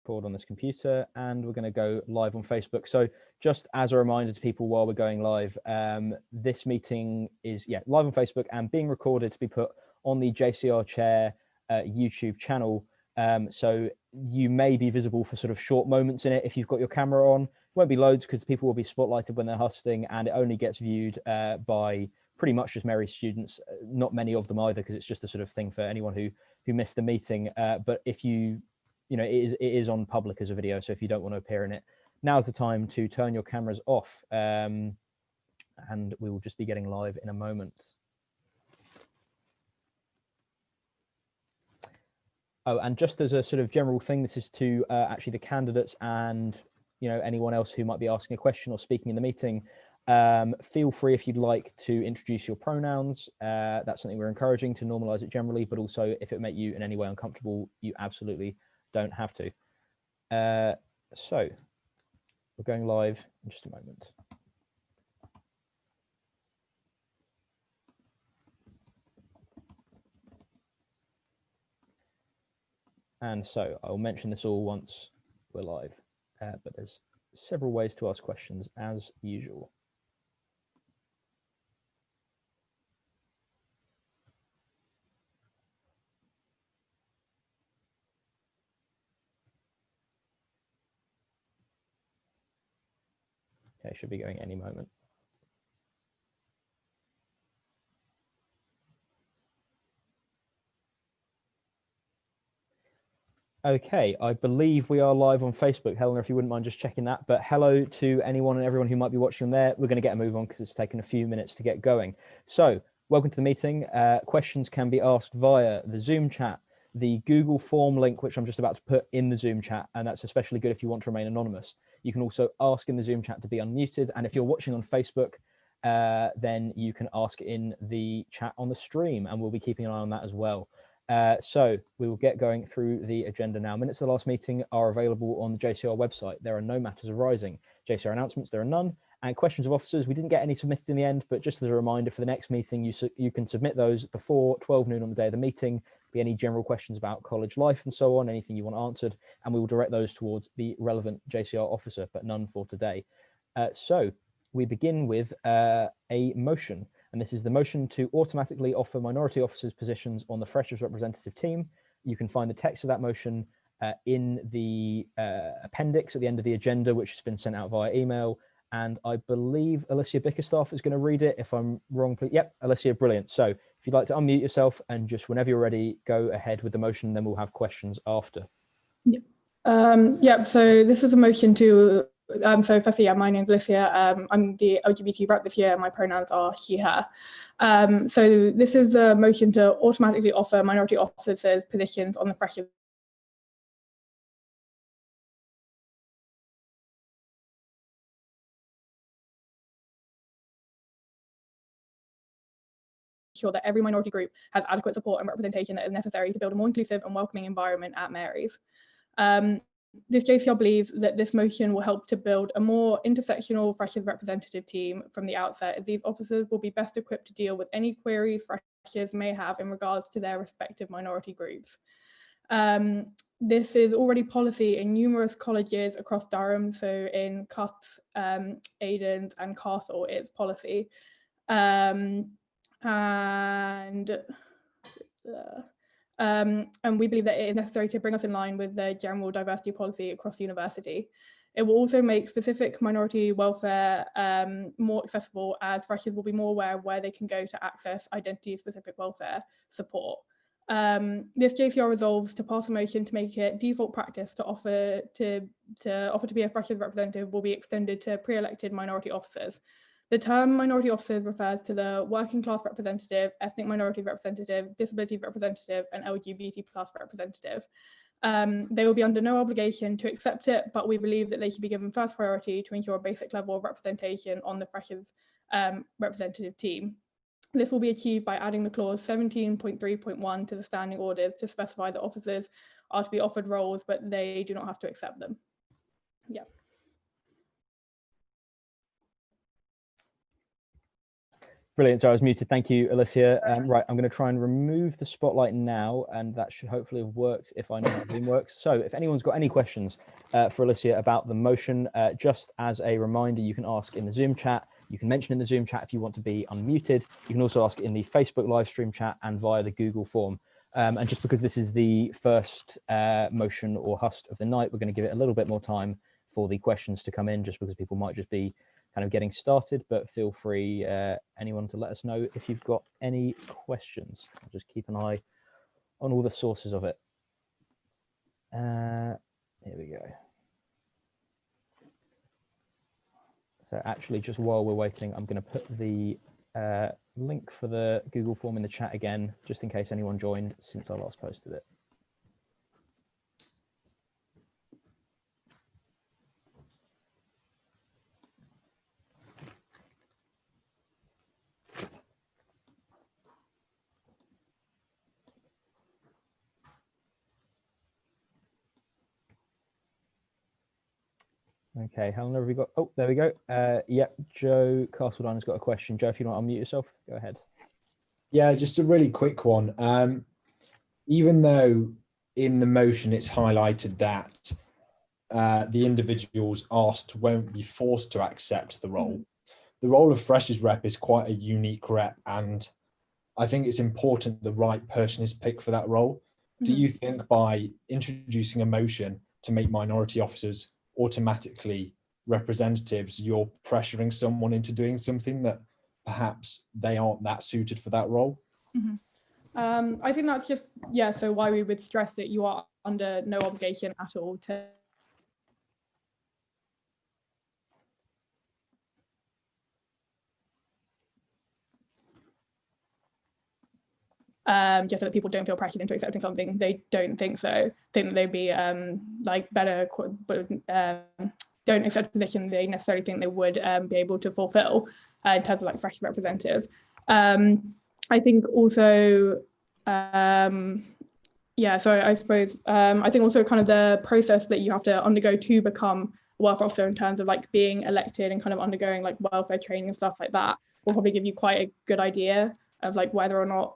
record on this computer, and we're going to go live on Facebook. So just as a reminder to people while we're going live, this meeting is live on Facebook and being recorded to be put on the JCR Chair YouTube channel. So you may be visible for sort of short moments in it if you've got your camera on. It won't be loads because people will be spotlighted when they're hosting, and it only gets viewed by pretty much just Mary's students, not many of them either, because it's just a sort of thing for anyone who missed the meeting. But if it is on public as a video, so if you don't want to appear in it, now's the time to turn your cameras off, and we will just be getting live in a moment. Oh, and just as a sort of general thing, this is to actually the candidates and anyone else who might be asking a question or speaking in the meeting. Feel free, if you'd like, to introduce your pronouns. That's something we're encouraging, to normalize it generally, but also if it make you in any way uncomfortable, you absolutely don't have to. So we're going live in just a moment. And so I'll mention this all once we're live, but there's several ways to ask questions as usual. Okay, should be going any moment. Okay, I believe we are live on Facebook. Helena, if you wouldn't mind just checking that. But hello to anyone and everyone who might be watching there. We're going to get a move on because it's taken a few minutes to get going. So welcome to the meeting. Questions can be asked via the Zoom chat, the Google form link, which I'm just about to put in the Zoom chat, and that's especially good if you want to remain anonymous. You can also ask in the Zoom chat to be unmuted, and if you're watching on Facebook, then you can ask in the chat on the stream, and we'll be keeping an eye on that as well. So we will get going through the agenda now. Minutes of the last meeting are available on the JCR website. There are no matters arising. JCR announcements, there are none. And questions of officers, we didn't get any submitted in the end, but just as a reminder, for the next meeting, you can submit those before 12 noon on the day of the meeting. Be any general questions about college life and so on, anything you want answered, and we will direct those towards the relevant JCR officer, but none for today. So we begin with a motion. And this is the motion to automatically offer minority officers positions on the Freshers Representative Team. You can find the text of that motion in the appendix at the end of the agenda, which has been sent out via email. And I believe Alicia Bickerstaff is going to read it. If I'm wrong, please. Yep, Alicia, brilliant. So if you'd like to unmute yourself and just whenever you're ready, go ahead with the motion, then we'll have questions after. Yep. So this is a motion to so firstly, my name's Alicia. I'm the LGBT rep this year, and my pronouns are she, her. So this is a motion to automatically offer minority officers positions on the Freshers. Sure that every minority group has adequate support and representation that is necessary to build a more inclusive and welcoming environment at Mary's. This JCR believes that this motion will help to build a more intersectional Freshers representative team from the outset, as these officers will be best equipped to deal with any queries Freshers may have in regards to their respective minority groups. This is already policy in numerous colleges across Durham, so in Cutts, Aidan's and Castle, it's policy. And we believe that it is necessary to bring us in line with the general diversity policy across the university. It will also make specific minority welfare more accessible, as Freshers will be more aware of where they can go to access identity-specific welfare support. This JCR resolves to pass a motion to make it default practice to offer to be a Freshers representative will be extended to pre-elected minority officers. The term minority officers refers to the working class representative, ethnic minorities representative, disabilities representative, and LGBT plus representative. They will be under no obligation to accept it, but we believe that they should be given first priority to ensure a basic level of representation on the Freshers representative team. This will be achieved by adding the clause 17.3.1 to the standing orders to specify that officers are to be offered roles, but they do not have to accept them. Yeah. Brilliant. So I was muted. Thank you, Alicia. Right, I'm going to try and remove the spotlight now, and that should hopefully have worked if I know how Zoom works. So if anyone's got any questions for Alicia about the motion, just as a reminder, you can ask in the Zoom chat. You can mention in the Zoom chat if you want to be unmuted. You can also ask in the Facebook live stream chat and via the Google form. And just because this is the first motion or HUST of the night, we're going to give it a little bit more time for the questions to come in, just because people might just be kind of getting started, but feel free, anyone, to let us know if you've got any questions. I'll just keep an eye on all the sources of it. Here we go. So actually, just while we're waiting, I'm going to put the link for the Google form in the chat again, just in case anyone joined since I last posted it. Okay, how long have we got? Oh, there we go. Yeah, Joe Castledine has got a question. Joe, if you want to unmute yourself, go ahead. Yeah, just a really quick one. Even though in the motion it's highlighted that the individuals asked won't be forced to accept the role, the role of Freshers Rep is quite a unique rep, and I think it's important the right person is picked for that role. Do you think by introducing a motion to make minority officers automatically representatives, you're pressuring someone into doing something that perhaps they aren't that suited for that role? I think that's just, yeah, so why we would stress that you are under no obligation at all to just so that people don't feel pressured into accepting something they don't think so. Think that they'd be like better, but don't accept a position they necessarily think they would be able to fulfill in terms of like fresh representatives. I think also, yeah, so I suppose I think also kind of the process that you have to undergo to become a welfare officer in terms of like being elected and kind of undergoing like welfare training and stuff like that will probably give you quite a good idea of like whether or not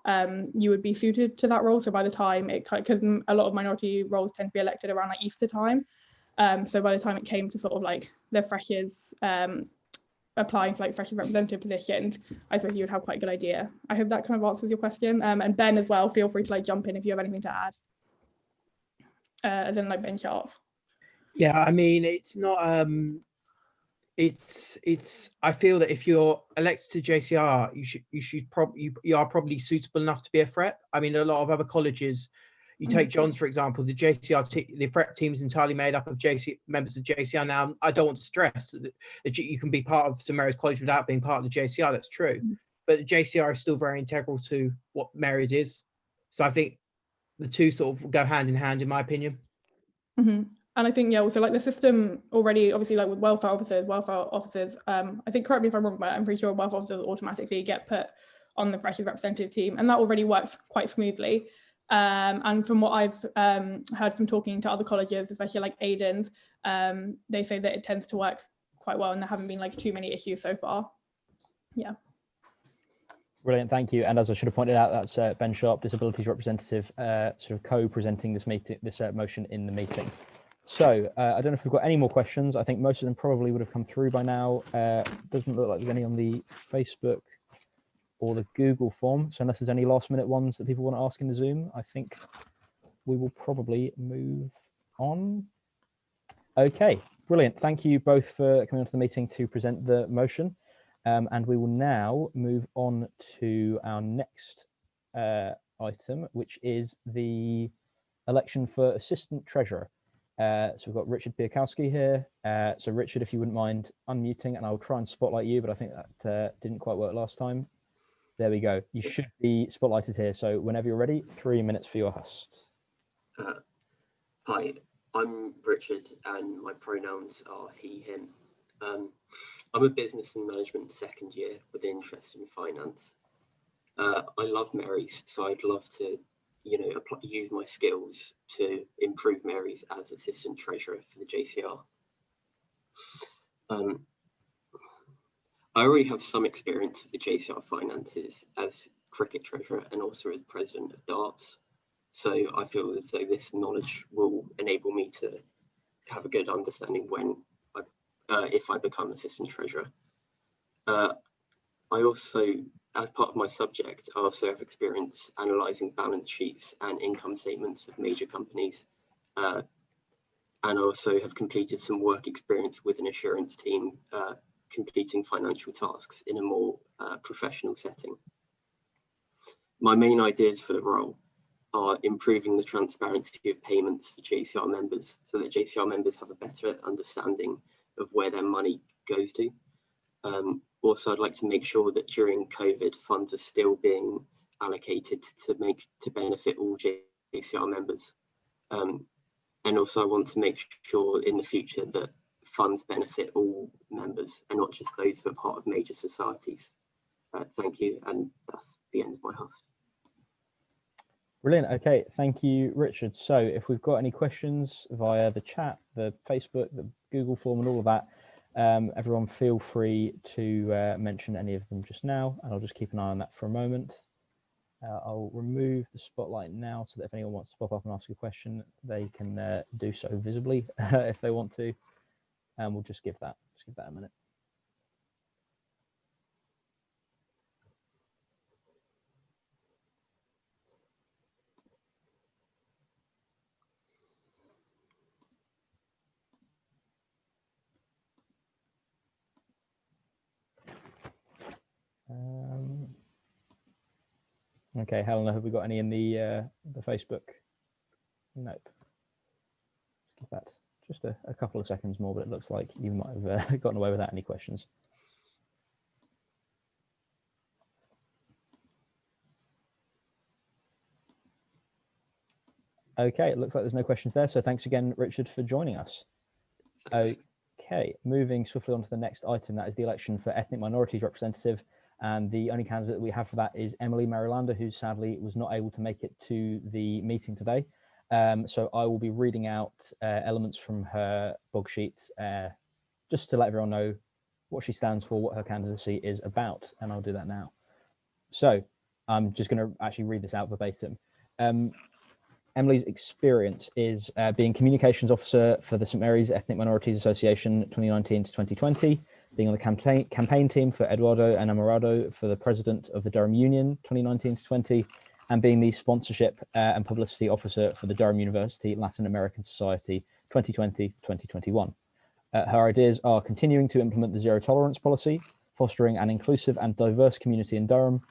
you would be suited to that role. So by the time it, because a lot of minority roles tend to be elected around like Easter time. So by the time it came to sort of like the freshers applying for like freshers representative positions, I suppose you would have quite a good idea. I hope that kind of answers your question. And Ben as well, feel free to like jump in if you have anything to add. As in like Ben Sharp. Yeah, I mean, it's not it's I feel that if you're elected to JCR, you are probably suitable enough to be a FREP. I mean, a lot of other colleges, you take John's for example, the JCR the FREP team is entirely made up of members of JCR. Now, I don't want to stress that you can be part of St Mary's College without being part of the JCR. That's true, but the JCR is still very integral to what Mary's is. So I think the two sort of go hand in hand, in my opinion. And I think, yeah, also like the system already, obviously like with welfare officers, I think, correct me if I'm wrong, but I'm pretty sure welfare officers automatically get put on the freshers representative team, and that already works quite smoothly. And from what I've heard from talking to other colleges, especially like Aidan's, they say that it tends to work quite well and there haven't been like too many issues so far. Yeah. Brilliant, thank you. And as I should have pointed out, that's Ben Sharp, Disabilities Representative, sort of co-presenting this meeting, this motion in the meeting. So I don't know if we've got any more questions. I think most of them probably would have come through by now. Doesn't look like there's any on the Facebook or the Google form. So unless there's any last minute ones that people want to ask in the Zoom, I think we will probably move on. Okay, brilliant. Thank you both for coming onto the meeting to present the motion. And we will now move on to our next item, which is the election for Assistant Treasurer. So we've got Richard Biakowski here. So Richard, if you wouldn't mind unmuting, and I'll try and spotlight you, but I think that didn't quite work last time. There we go. You should be spotlighted here. So whenever you're ready, 3 minutes for your host. Hi, I'm Richard and my pronouns are he, him. I'm a business and management second year with interest in finance. I love Mary's, so I'd love to use my skills to improve Mary's as assistant treasurer for the JCR. I already have some experience of the JCR finances as cricket treasurer and also as president of darts. So I feel as though this knowledge will enable me to have a good understanding if I become assistant treasurer. I also, as part of my subject, I also have experience analysing balance sheets and income statements of major companies. And I also have completed some work experience with an assurance team, completing financial tasks in a more professional setting. My main ideas for the role are improving the transparency of payments for JCR members so that JCR members have a better understanding of where their money goes to. Also, I'd like to make sure that during COVID, funds are still being allocated to benefit all JCR members. And also I want to make sure in the future that funds benefit all members and not just those who are part of major societies. Thank you, and that's the end of my host. Brilliant. Okay, thank you, Richard. So if we've got any questions via the chat, the Facebook, the Google form and all of that, everyone feel free to mention any of them just now, and I'll just keep an eye on that for a moment. I'll remove the spotlight now so that if anyone wants to pop up and ask a question, they can do so visibly if they want to, and we'll just give that a minute. Okay, Helena, have we got any in the Facebook? Nope. Let's give that just a couple of seconds more, but it looks like you might have gotten away without any questions. Okay, it looks like there's no questions there. So thanks again, Richard, for joining us. Thanks. Okay, moving swiftly on to the next item, that is the election for ethnic minorities representative. And the only candidate that we have for that is Emily Marilander, who sadly was not able to make it to the meeting today. So I will be reading out elements from her blog sheet just to let everyone know what she stands for, what her candidacy is about, and I'll do that now. So I'm just going to actually read this out verbatim. Emily's experience is being communications officer for the St Mary's Ethnic Minorities Association 2019 to 2020, being on the campaign team for Eduardo Enamorado for the president of the Durham Union 2019 to 20, and being the sponsorship and publicity officer for the Durham University Latin American Society 2020-2021. Her ideas are continuing to implement the zero tolerance policy, fostering an inclusive and diverse community in Durham,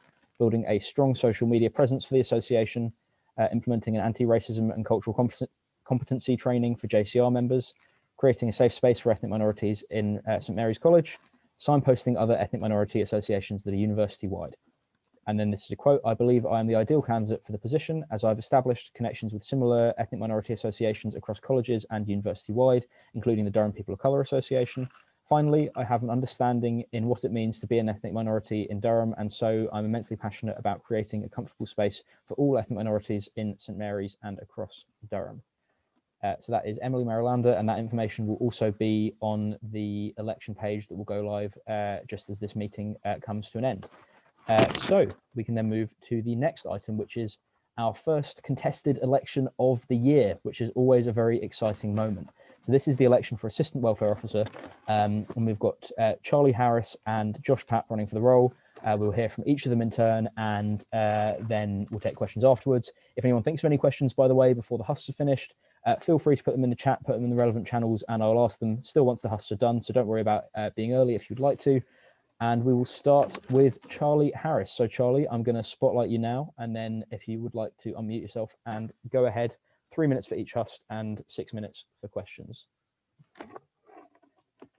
building a strong social media presence for the association, implementing an anti-racism and cultural competency training for JCR members, creating a safe space for ethnic minorities in St Mary's College, signposting other ethnic minority associations that are university-wide. And then this is a quote: "I believe I am the ideal candidate for the position as I've established connections with similar ethnic minority associations across colleges and university-wide, including the Durham People of Colour Association. Finally, I have an understanding in what it means to be an ethnic minority in Durham, and so I'm immensely passionate about creating a comfortable space for all ethnic minorities in St Mary's and across Durham." So that is Emily Marilander, and that information will also be on the election page that will go live just as this meeting comes to an end. So we can then move to the next item, which is our first contested election of the year, which is always a very exciting moment. So this is the election for Assistant Welfare Officer, and we've got Charlie Harris and Josh Papp running for the role. We'll hear from each of them in turn, and then we'll take questions afterwards. If anyone thinks of any questions, by the way, before the husks are finished, feel free to put them in the chat, put them in the relevant channels, and I'll ask them still once the husks are done. So don't worry about being early if you'd like to. And we will start with Charlie Harris. So Charlie, I'm going to spotlight you now, and then if you would like to unmute yourself and go ahead, 3 minutes for each host and 6 minutes for questions.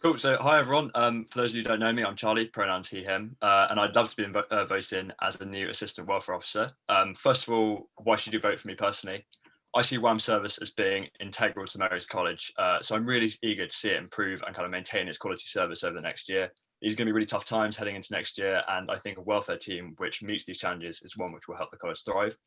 Cool. So hi everyone. For those of you who don't know me, I'm Charlie, pronouns he, him, and I'd love to be voted in as the new Assistant Welfare Officer. First of all, why should you vote for me personally? I see WAM service as being integral to Mary's College, so I'm really eager to see it improve and kind of maintain its quality service over the next year. These are going to be really tough times heading into next year, and I think a welfare team which meets these challenges is one which will help the college thrive.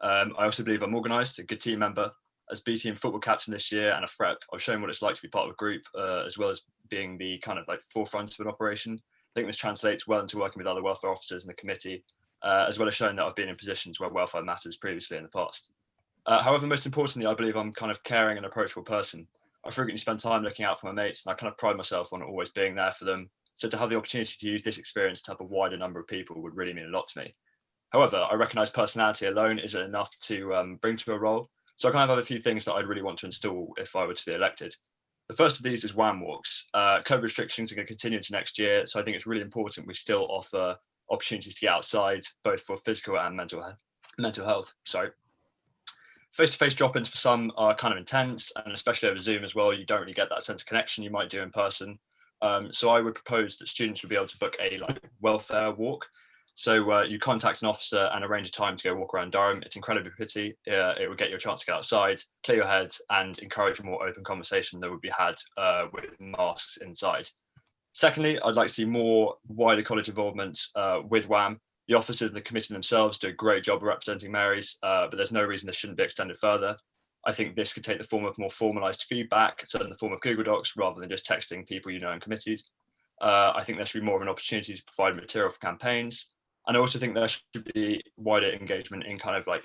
I also believe I'm organised, a good team member. As B team football captain this year and a FREP, I've shown what it's like to be part of a group, as well as being the kind of like forefront of an operation. think this translates well into working with other welfare officers in the committee, as well as showing that I've been in positions where welfare matters previously in the past. However, most importantly, I believe I'm kind of caring and approachable person. I frequently spend time looking out for my mates, and I kind of pride myself on always being there for them. So to have the opportunity to use this experience to help a wider number of people would really mean a lot to me. However, I recognise personality alone isn't enough to bring to a role. So I kind of have a few things that I'd really want to install if I were to be elected. The first of these is WAM walks. COVID restrictions are going to continue into next year, so I think it's really important we still offer opportunities to get outside, both for physical and mental health. Sorry. Face-to-face drop-ins for some are kind of intense, and especially over Zoom as well, you don't really get that sense of connection you might do in person. So I would propose that students would be able to book a welfare walk. So you contact an officer and arrange a time to go walk around Durham. It's incredibly pretty. It would get you a chance to get outside, clear your head, and encourage a more open conversation that would be had with masks inside. Secondly, I'd like to see more wider college involvement with WAM. The officers and the committee themselves do a great job of representing Marys, but there's no reason this shouldn't be extended further. I think this could take the form of more formalised feedback, so in the form of Google Docs, rather than just texting people you know in committees. I think there should be more of an opportunity to provide material for campaigns. And I also think there should be wider engagement in kind of like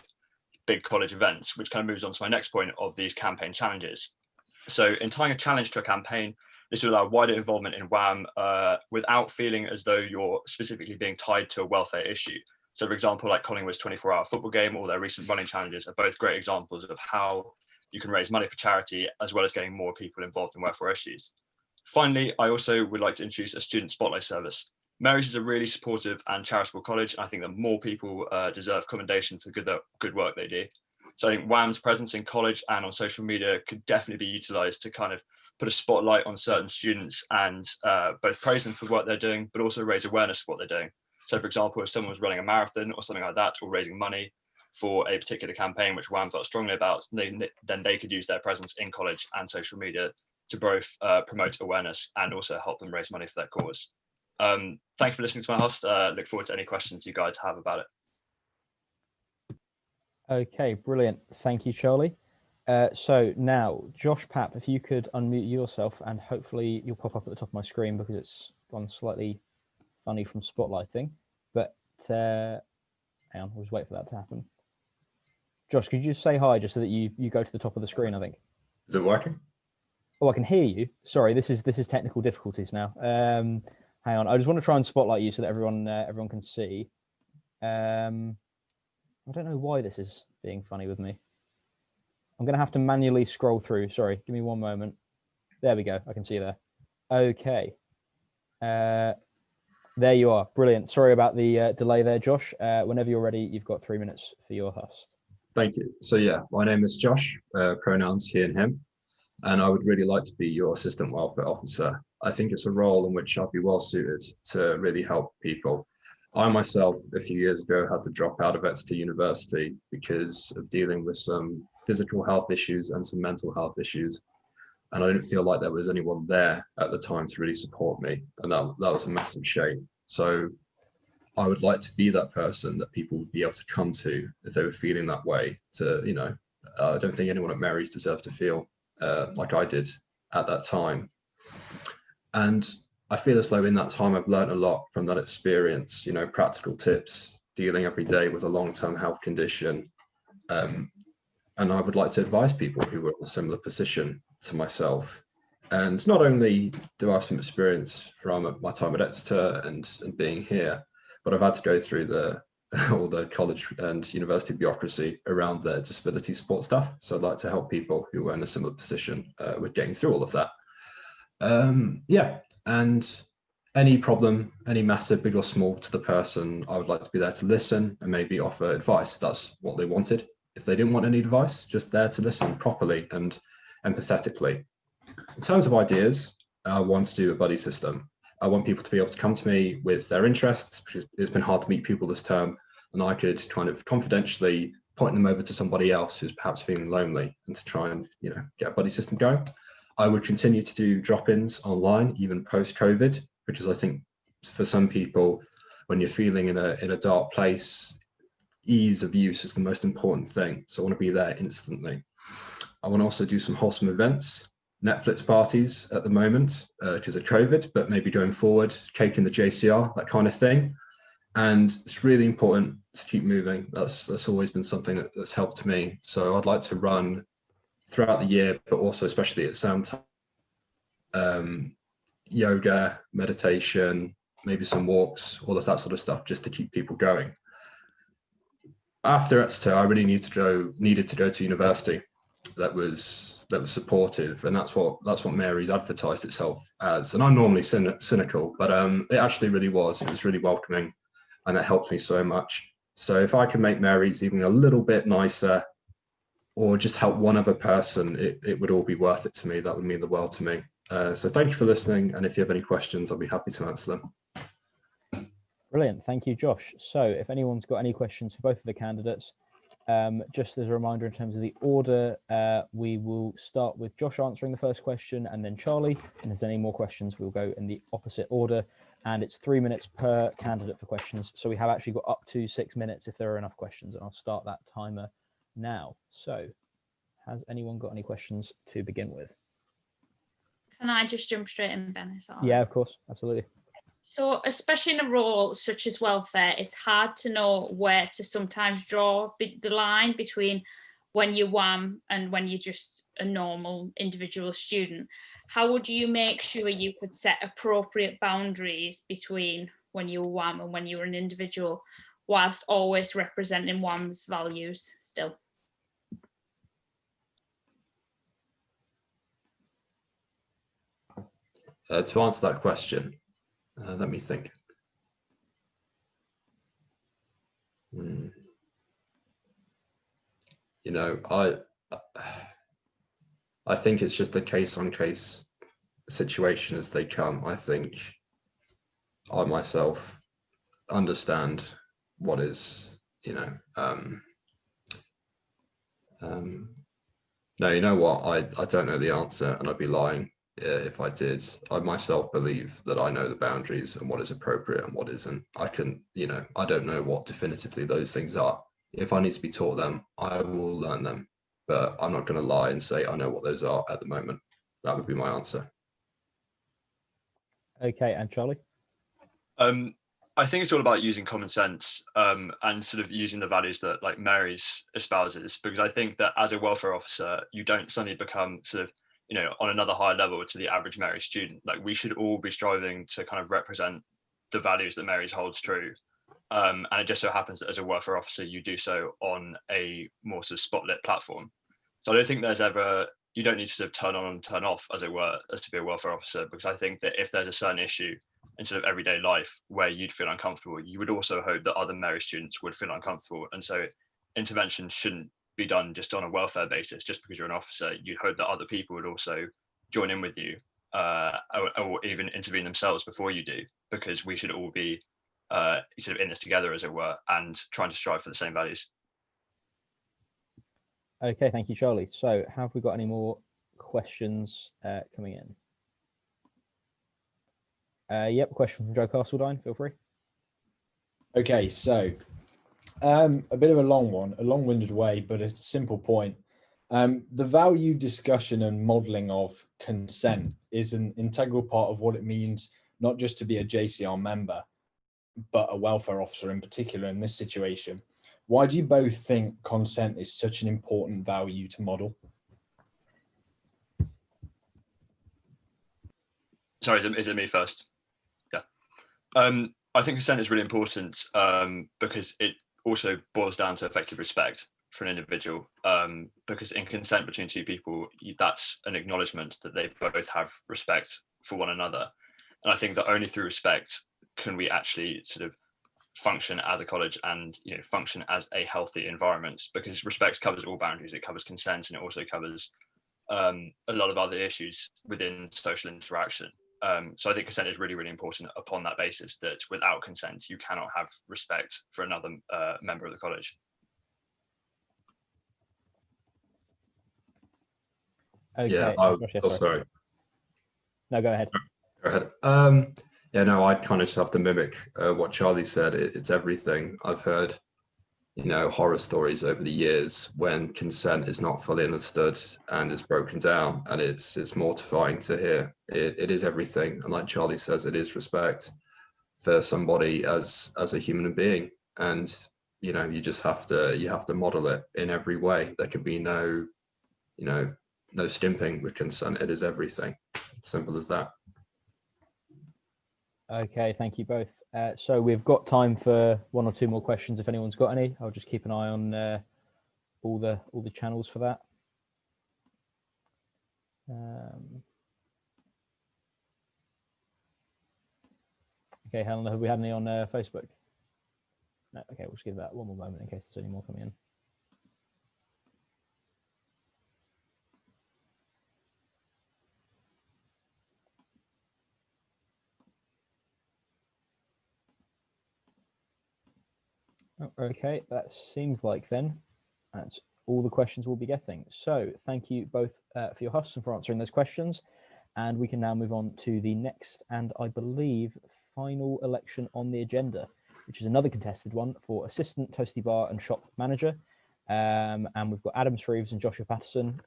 big college events, which kind of moves on to my next point of these campaign challenges. So in tying a challenge to a campaign, this will allow wider involvement in WAM without feeling as though you're specifically being tied to a welfare issue. So for example, like Collingwood's 24-hour football game or their recent running challenges are both great examples of how you can raise money for charity, as well as getting more people involved in welfare issues. Finally, I also would like to introduce a student spotlight service. Marys is a really supportive and charitable college, and I think that more people deserve commendation for the good work they do. So I think WAM's presence in college and on social media could definitely be utilised to kind of put a spotlight on certain students and both praise them for what they're doing, but also raise awareness of what they're doing. So for example, if someone was running a marathon or something like that, or raising money for a particular campaign, which WAM felt strongly about, then they could use their presence in college and social media to both promote awareness and also help them raise money for that cause. Thank you for listening to my host. Look forward to any questions you guys have about it. Okay, brilliant. Thank you, Charlie. So now, Josh Papp, if you could unmute yourself, and hopefully you'll pop up at the top of my screen because it's gone slightly funny from spotlighting. But hang on, we'll just wait for that to happen. Josh, could you just say hi just so that you go to the top of the screen, I think? Is it working? Oh, I can hear you. Sorry, this is technical difficulties now. Hang on, I just want to try and spotlight you so that everyone can see. I don't know why this is being funny with me. I'm going to have to manually scroll through. Sorry, give me one moment. There we go. I can see you there. Okay. There you are. Brilliant. Sorry about the delay there, Josh. Whenever you're ready, you've got 3 minutes for your host. Thank you. So yeah, my name is Josh, pronouns he and him, and I would really like to be your assistant welfare officer. I think it's a role in which I'd be well suited to really help people. I myself, a few years ago, had to drop out of Exeter University because of dealing with some physical health issues and some mental health issues. And I didn't feel like there was anyone there at the time to really support me. And that was a massive shame. So I would like to be that person that people would be able to come to if they were feeling that way. I don't think anyone at Mary's deserves to feel like I did at that time. And I feel as though in that time I've learned a lot from that experience, practical tips, dealing every day with a long-term health condition. And I would like to advise people who are in a similar position to myself. And not only do I have some experience from my time at Exeter and being here, but I've had to go through all the college and university bureaucracy around the disability support stuff. So I'd like to help people who are in a similar position with getting through all of that. And any problem, any matter, big or small, to the person, I would like to be there to listen and maybe offer advice if that's what they wanted. If they didn't want any advice, just there to listen properly and empathetically. In terms of ideas, I want to do a buddy system. I want people to be able to come to me with their interests, because it's been hard to meet people this term, and I could kind of confidentially point them over to somebody else who's perhaps feeling lonely, and to try and get a buddy system going. I would continue to do drop-ins online, even post-COVID, because I think for some people, when you're feeling in a dark place, ease of use is the most important thing. So I want to be there instantly. I want to also do some wholesome events. Netflix parties at the moment because of COVID, but maybe going forward, cake in the JCR, that kind of thing. And it's really important to keep moving. That's always been something that's helped me. So I'd like to run throughout the year, but also especially at some time, yoga, meditation, maybe some walks, all of that sort of stuff, just to keep people going. After Exeter, I really needed to go to university that was supportive, and that's what Mary's advertised itself as. And I'm normally cynical, but it actually really was. It was really welcoming, and it helped me so much. So if I can make Mary's even a little bit nicer, or just help one other person, it would all be worth it to me. That would mean the world to me. So thank you for listening, and if you have any questions, I'll be happy to answer them. Brilliant, thank you, Josh. So if anyone's got any questions for both of the candidates, just as a reminder in terms of the order, we will start with Josh answering the first question and then Charlie, and if there's any more questions, we'll go in the opposite order, and it's 3 minutes per candidate for questions. So we have actually got up to 6 minutes if there are enough questions, and I'll start that timer now. So has anyone got any questions to begin with? Can I just jump straight in, Ben? Is that all Yeah, right? of course, absolutely. So, especially in a role such as welfare, it's hard to know where to sometimes draw the line between when you're WAM and when you're just a normal individual student. How would you make sure you could set appropriate boundaries between when you were WAM and when you were an individual, whilst always representing WAM's values still? To answer that question, let me think. You know, I think it's just a case-on-case situation as they come. I think I myself understand what is, you know, no, you know what? I don't know the answer, and I'd be lying if I did. I myself believe that I know the boundaries and what is appropriate and what isn't. I can, you know, I don't know what definitively those things are. If I need to be taught them, I will learn them, but I'm not going to lie and say I know what those are at the moment. That would be my answer. Okay, and Charlie? I think it's all about using common sense and sort of using the values that like Mary's espouses, because I think that as a welfare officer, you don't suddenly become sort of, you know, on another higher level to the average Mary student. Like, we should all be striving to kind of represent the values that Mary's holds true. And it just so happens that as a welfare officer, you do so on a more sort of spotlit platform. So I don't think there's ever, you don't need to sort of turn on and turn off, as it were, as to be a welfare officer, because I think that if there's a certain issue in sort of everyday life where you'd feel uncomfortable, you would also hope that other Mary students would feel uncomfortable. And so intervention shouldn't be done just on a welfare basis. Just because you're an officer, you'd hope that other people would also join in with you or even intervene themselves before you do, because we should all be sort of in this together, as it were, and trying to strive for the same values. Okay, thank you, Charlie. So have we got any more questions coming in? Yep, question from Joe Castledine, feel free. Okay, so a bit of a long one, a long-winded way, but a simple point. The value discussion and modelling of consent is an integral part of what it means, not just to be a JCR member, but a welfare officer in particular in this situation. Why do you both think consent is such an important value to model? Sorry, is it me first? Yeah. I think consent is really important because it also boils down to effective respect for an individual, because in consent between two people, that's an acknowledgement that they both have respect for one another. And I think that only through respect can we actually sort of function as a college and, you know, function as a healthy environment, because respect covers all boundaries. It covers consent, and it also covers a lot of other issues within social interaction. So I think consent is really, really important upon that basis, that without consent, you cannot have respect for another member of the college. Okay. Yeah, sorry. No, go ahead. Go ahead. Yeah, no, I kind of just have to mimic what Charlie said. It's everything. I've heard you know, horror stories over the years when consent is not fully understood and is broken down, and it's mortifying to hear. It is everything, and like Charlie says, it is respect for somebody as a human being, and you know, you have to model it in every way. There can be no, you know, no skimping with consent. It is everything. Simple as that. Okay, thank you both. So we've got time for one or two more questions if anyone's got any. I'll just keep an eye on all the channels for that. Okay, Helen, have we had any on Facebook? No, okay, we'll just give that one more moment in case there's any more coming in. Okay, that seems like then that's all the questions we'll be getting. So thank you both for your hosts and for answering those questions. And we can now move on to the next and I believe final election on the agenda, which is another contested one for assistant toasty bar and shop manager. And we've got Adam Shreves and Joshua Patterson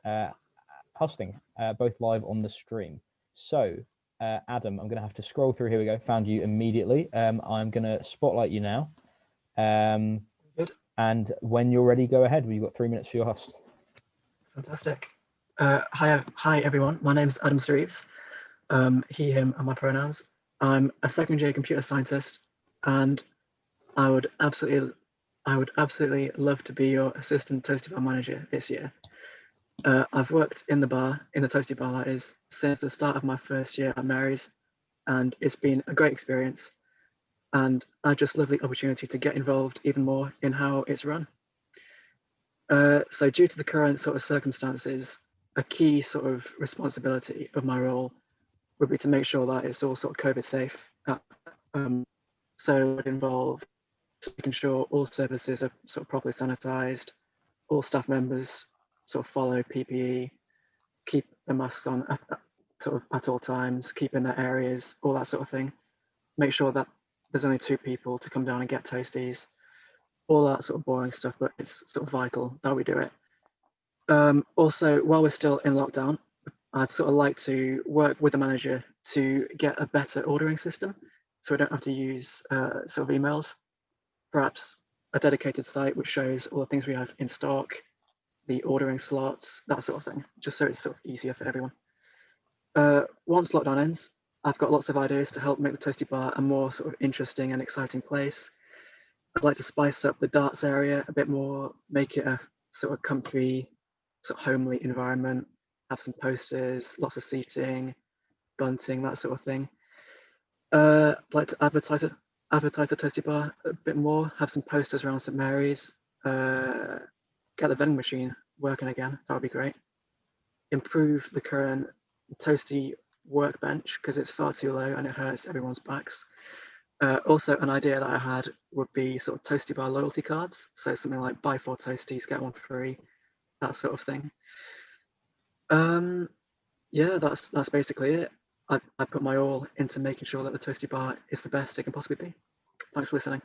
hosting, both live on the stream. So Adam, I'm going to have to scroll through. Here we go. Found you immediately. I'm going to spotlight you now. Good. And when you're ready, go ahead. We've got 3 minutes for your host. Fantastic. Hi everyone. My name is Adam Shreves. He, him are my pronouns. I'm a second year computer scientist, and I would absolutely love to be your assistant toasty bar manager this year. I've worked in the toasty bar, that is, since the start of my first year at Mary's, and it's been a great experience. And I just love the opportunity to get involved even more in how it's run. So due to the current sort of circumstances, a key sort of responsibility of my role would be to make sure that it's all sort of COVID safe. So it would involve making sure all services are sort of properly sanitized, all staff members sort of follow PPE, keep the masks on sort of at all times, keep in their areas, all that sort of thing. Make sure that there's only 2 people to come down and get toasties, all that sort of boring stuff, but it's sort of vital that we do it. Also, while we're still in lockdown, I'd sort of like to work with the manager to get a better ordering system, so we don't have to use sort of emails. Perhaps a dedicated site which shows all the things we have in stock, the ordering slots, that sort of thing, just so it's sort of easier for everyone. Once lockdown ends, I've got lots of ideas to help make the toasty bar a more sort of interesting and exciting place. I'd like to spice up the darts area a bit more, make it a sort of comfy, sort of homely environment, have some posters, lots of seating, bunting, that sort of thing. I'd like to advertise the toasty bar a bit more, have some posters around St Mary's, get the vending machine working again, that would be great. Improve the current toasty workbench because it's far too low and it hurts everyone's backs. Also, an idea that I had would be sort of toasty bar loyalty cards, so something like buy 4 toasties, get 1 free, that sort of thing. Yeah, that's basically it. I put my all into making sure that the toasty bar is the best it can possibly be. Thanks for listening.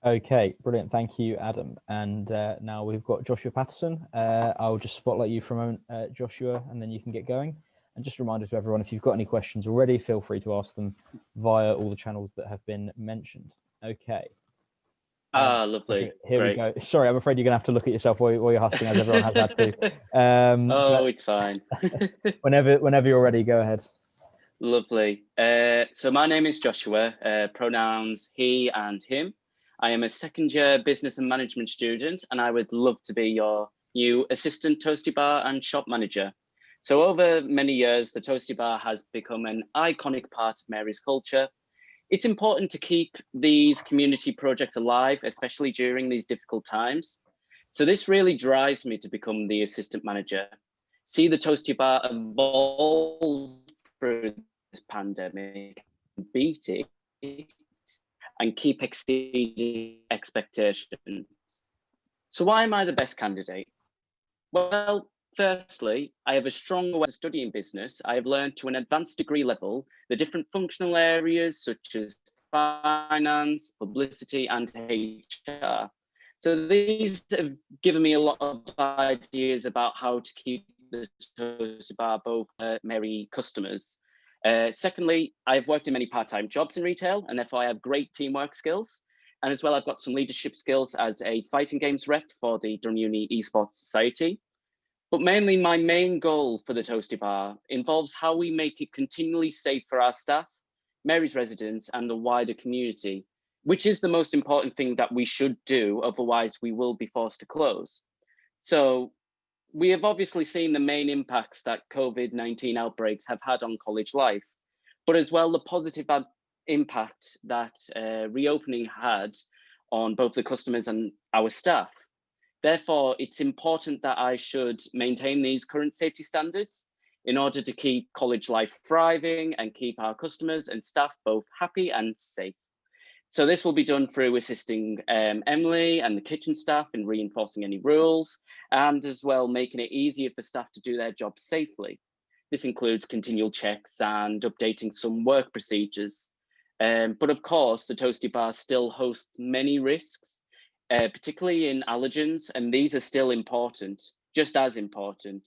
Okay, brilliant. Thank you, Adam. And now we've got Joshua Patterson. I'll just spotlight you for a moment, Joshua, and then you can get going. And just a reminder to everyone, if you've got any questions already, feel free to ask them via all the channels that have been mentioned. Okay. Lovely. Here Great. we go. Sorry, I'm afraid you're going to have to look at yourself while you're hosting, as everyone has had to. It's fine. whenever you're ready, go ahead. Lovely. So my name is Joshua, pronouns he and him. I am a second year business and management student, and I would love to be your new assistant toasty bar and shop manager. So over many years, the toasty bar has become an iconic part of Mary's culture. It's important to keep these community projects alive, especially during these difficult times. So this really drives me to become the assistant manager, see the toasty bar evolve through this pandemic, beat it, and keep exceeding expectations. So why am I the best candidate? Well, firstly, I have a strong awareness of studying business. I have learned to an advanced degree level the different functional areas such as finance, publicity, and HR. So these have given me a lot of ideas about how to keep the Toasty Bar both merry customers. Secondly, I've worked in many part-time jobs in retail, and therefore I have great teamwork skills. And as well, I've got some leadership skills as a fighting games rep for the Dununi Esports Society. But mainly, my main goal for the Toasty Bar involves how we make it continually safe for our staff, Mary's residents, and the wider community, which is the most important thing that we should do, otherwise we will be forced to close. So we have obviously seen the main impacts that COVID-19 outbreaks have had on college life, but as well the positive impact that reopening had on both the customers and our staff. Therefore, it's important that I should maintain these current safety standards in order to keep college life thriving and keep our customers and staff both happy and safe. So this will be done through assisting Emily and the kitchen staff in reinforcing any rules, and as well making it easier for staff to do their jobs safely. This includes continual checks and updating some work procedures. But of course, the Toasty Bar still hosts many risks, particularly in allergens, and these are still important, just as important.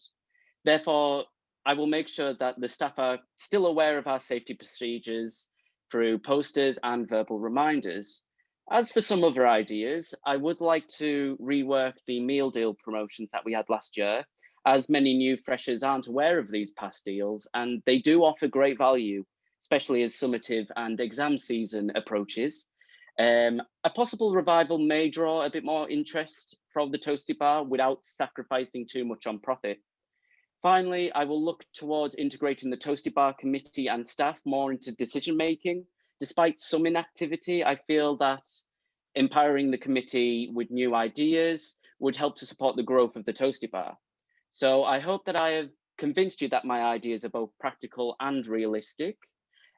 Therefore, I will make sure that the staff are still aware of our safety procedures through posters and verbal reminders. As for some other ideas, I would like to rework the meal deal promotions that we had last year, as many new freshers aren't aware of these past deals, and they do offer great value, especially as summative and exam season approaches. A possible revival may draw a bit more interest from the Toasty Bar without sacrificing too much on profit. Finally, I will look towards integrating the Toasty Bar committee and staff more into decision making. Despite some inactivity, I feel that empowering the committee with new ideas would help to support the growth of the Toasty Bar. So I hope that I have convinced you that my ideas are both practical and realistic.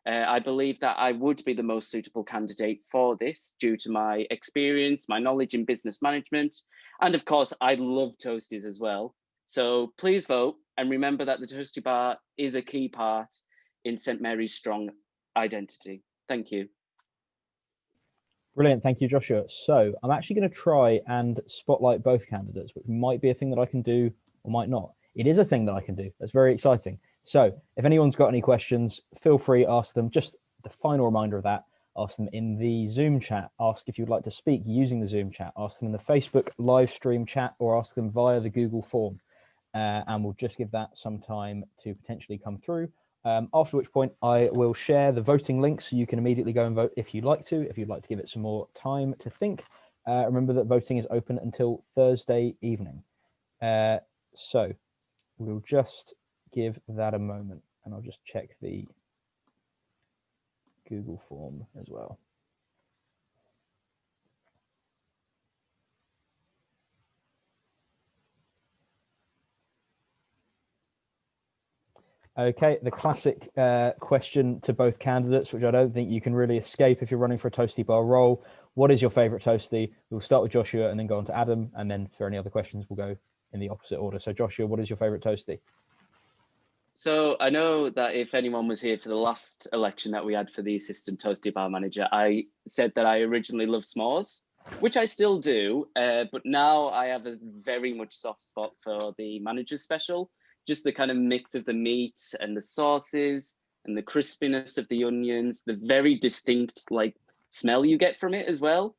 I believe that I would be the most suitable candidate for this due to my experience, my knowledge in business management, and of course, I love toasties as well. So please vote, and remember that the Toasty Bar is a key part in St Mary's strong identity. Thank you. Brilliant, thank you, Joshua. So I'm actually going to try and spotlight both candidates, which might be a thing that I can do or might not. It is a thing that I can do. That's very exciting. So if anyone's got any questions, feel free, ask them. Just the final reminder of that, ask them in the Zoom chat. Ask if you'd like to speak using the Zoom chat. Ask them in the Facebook live stream chat, or ask them via the Google form. And we'll just give that some time to potentially come through. After which point I will share the voting link so you can immediately go and vote if you'd like to give it some more time to think. Remember that voting is open until Thursday evening. So we'll just give that a moment, and I'll just check the Google form as well. Okay, the classic question to both candidates, which I don't think you can really escape if you're running for a Toasty Bar role. What is your favorite toasty? We'll start with Joshua and then go on to Adam, and then for any other questions, we'll go in the opposite order. So Joshua, what is your favorite toasty? So I know that if anyone was here for the last election that we had for the assistant Toasty Bar manager, I said that I originally loved s'mores, which I still do, but now I have a very much soft spot for the manager's special. Just the kind of mix of the meat and the sauces and the crispiness of the onions, the very distinct like smell you get from it as well.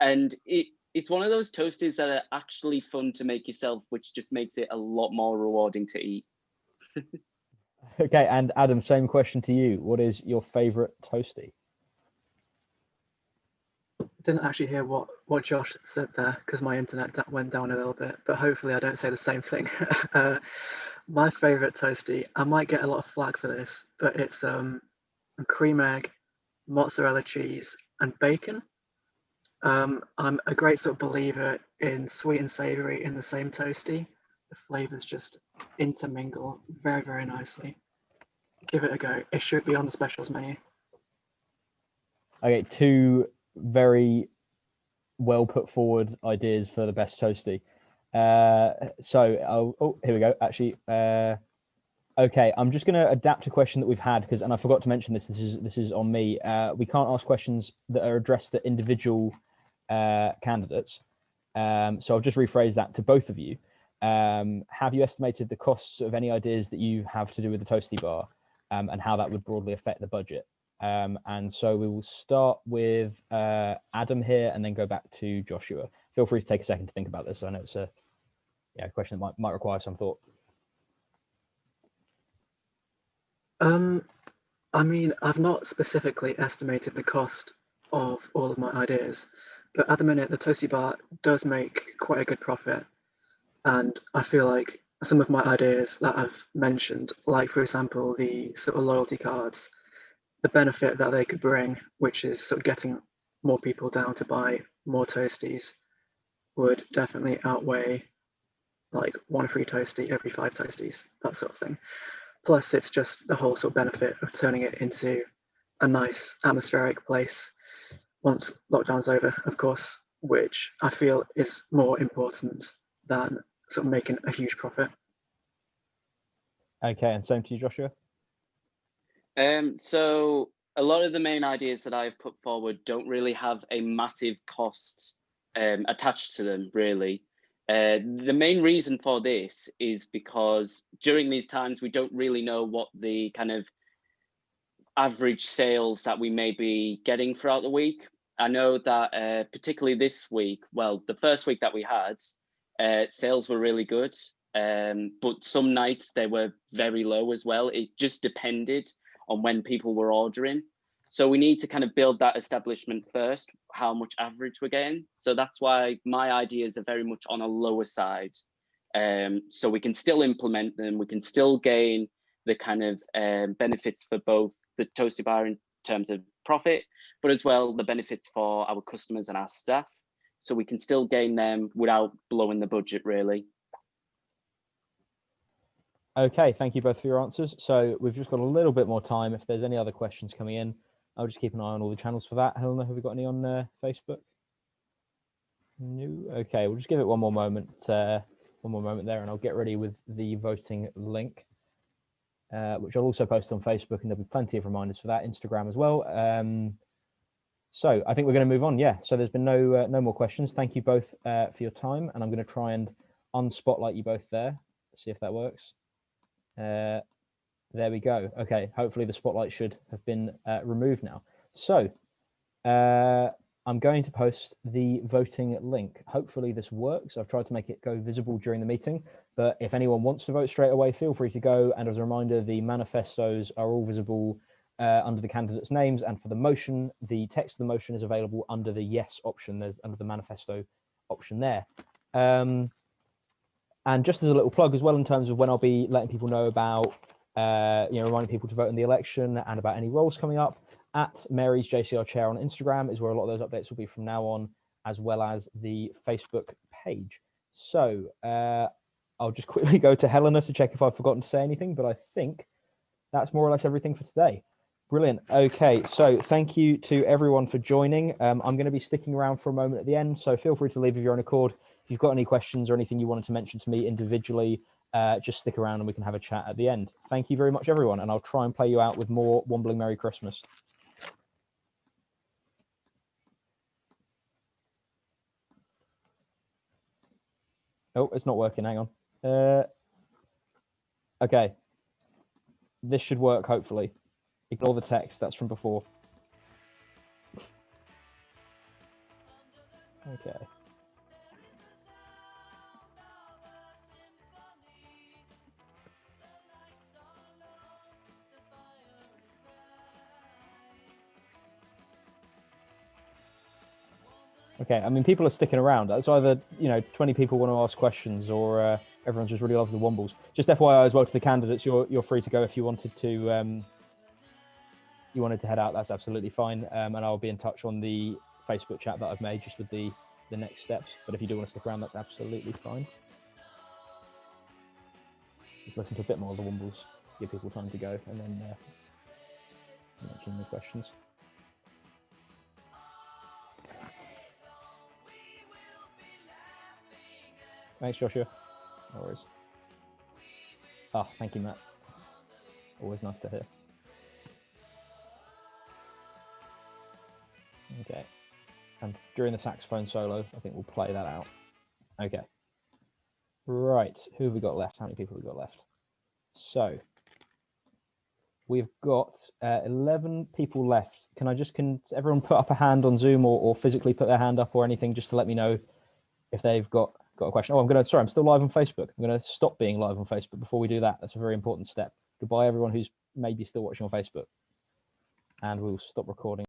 And it's one of those toasties that are actually fun to make yourself, which just makes it a lot more rewarding to eat. Okay, and Adam, same question to you. What is your favorite toasty? Didn't actually hear what Josh said there because my internet went down a little bit, but hopefully I don't say the same thing. My favorite toasty, I might get a lot of flack for this, but it's cream egg, mozzarella cheese, and bacon. I'm a great sort of believer in sweet and savory in the same toasty. The flavors just intermingle very, very nicely. Give it a go. It should be on the specials menu. Okay, two very well put forward ideas for the best toasty. So here we go. Actually, okay, I'm just going to adapt a question that we've had and I forgot to mention this. This is on me. We can't ask questions that are addressed to individual candidates. So I'll just rephrase that to both of you. Have you estimated the costs of any ideas that you have to do with the Toasty Bar, and how that would broadly affect the budget? And so we will start with Adam here and then go back to Joshua. Feel free to take a second to think about this. I know it's a question that might require some thought. I mean, I've not specifically estimated the cost of all of my ideas, but at the minute, the Toasty Bar does make quite a good profit. And I feel like some of my ideas that I've mentioned, like for example, the sort of loyalty cards, the benefit that they could bring, which is sort of getting more people down to buy more toasties, would definitely outweigh like one free toasty every 5 toasties, that sort of thing. Plus, it's just the whole sort of benefit of turning it into a nice atmospheric place once lockdown's over, of course, which I feel is more important than sort of making a huge profit. Okay, and same to you, Joshua. So a lot of the main ideas that I've put forward don't really have a massive cost attached to them, really. The main reason for this is because during these times, we don't really know what the kind of average sales that we may be getting throughout the week. I know that particularly this week, well, the first week that we had, sales were really good, but some nights they were very low as well. It just depended on when people were ordering. So we need to kind of build that establishment first, how much average we're getting. So that's why my ideas are very much on a lower side. So we can still implement them. We can still gain the kind of benefits for both the Toasty Bar in terms of profit, but as well the benefits for our customers and our staff. So we can still gain them without blowing the budget, really. Okay, thank you both for your answers. So we've just got a little bit more time. If there's any other questions coming in, I'll just keep an eye on all the channels for that. Helena, have we got any on Facebook? No. Okay, we'll just give it one more moment there, and I'll get ready with the voting link, which I'll also post on Facebook, and there'll be plenty of reminders for that. Instagram as well. So I think we're going to move on. Yeah. So there's been no more questions. Thank you both for your time, and I'm going to try and unspotlight you both there. See if that works. There we go. Okay, hopefully the spotlight should have been removed now. So I'm going to post the voting link. Hopefully this works. I've tried to make it go visible during the meeting, but if anyone wants to vote straight away, feel free to go. And as a reminder, the manifestos are all visible under the candidates' names, and for the motion, the text of the motion is available under the yes option. There's under the manifesto option there. And just as a little plug as well, in terms of when I'll be letting people know about, reminding people to vote in the election and about any roles coming up, at Mary's JCR Chair on Instagram is where a lot of those updates will be from now on, as well as the Facebook page. So I'll just quickly go to Helena to check if I've forgotten to say anything, but I think that's more or less everything for today. Brilliant. Okay, so thank you to everyone for joining. I'm going to be sticking around for a moment at the end, so feel free to leave of your own accord. If you've got any questions or anything you wanted to mention to me individually, just stick around and we can have a chat at the end. Thank you very much, everyone, and I'll try and play you out with more Wombling Merry Christmas. Oh, it's not working. Hang on. Okay. This should work, hopefully. Ignore the text. That's from before. Okay. Okay, I mean, people are sticking around. It's either, 20 people want to ask questions, or everyone just really loves the Wombles. Just FYI as well to the candidates, you're free to go if you wanted to head out. That's absolutely fine. And I'll be in touch on the Facebook chat that I've made just with the next steps. But if you do want to stick around, that's absolutely fine. Just listen to a bit more of the Wombles, give people time to go, and then mention the questions. Thanks, Joshua. No worries. Ah, thank you, Matt. Always nice to hear. Okay. And during the saxophone solo, I think we'll play that out. Okay. Right. Who have we got left? How many people have we got left? So we've got 11 people left. Can everyone put up a hand on Zoom or physically put their hand up or anything just to let me know if they've got a question? Oh, I'm still live on Facebook. I'm going to stop being live on Facebook before we do that. That's a very important step. Goodbye, everyone who's maybe still watching on Facebook. And we'll stop recording.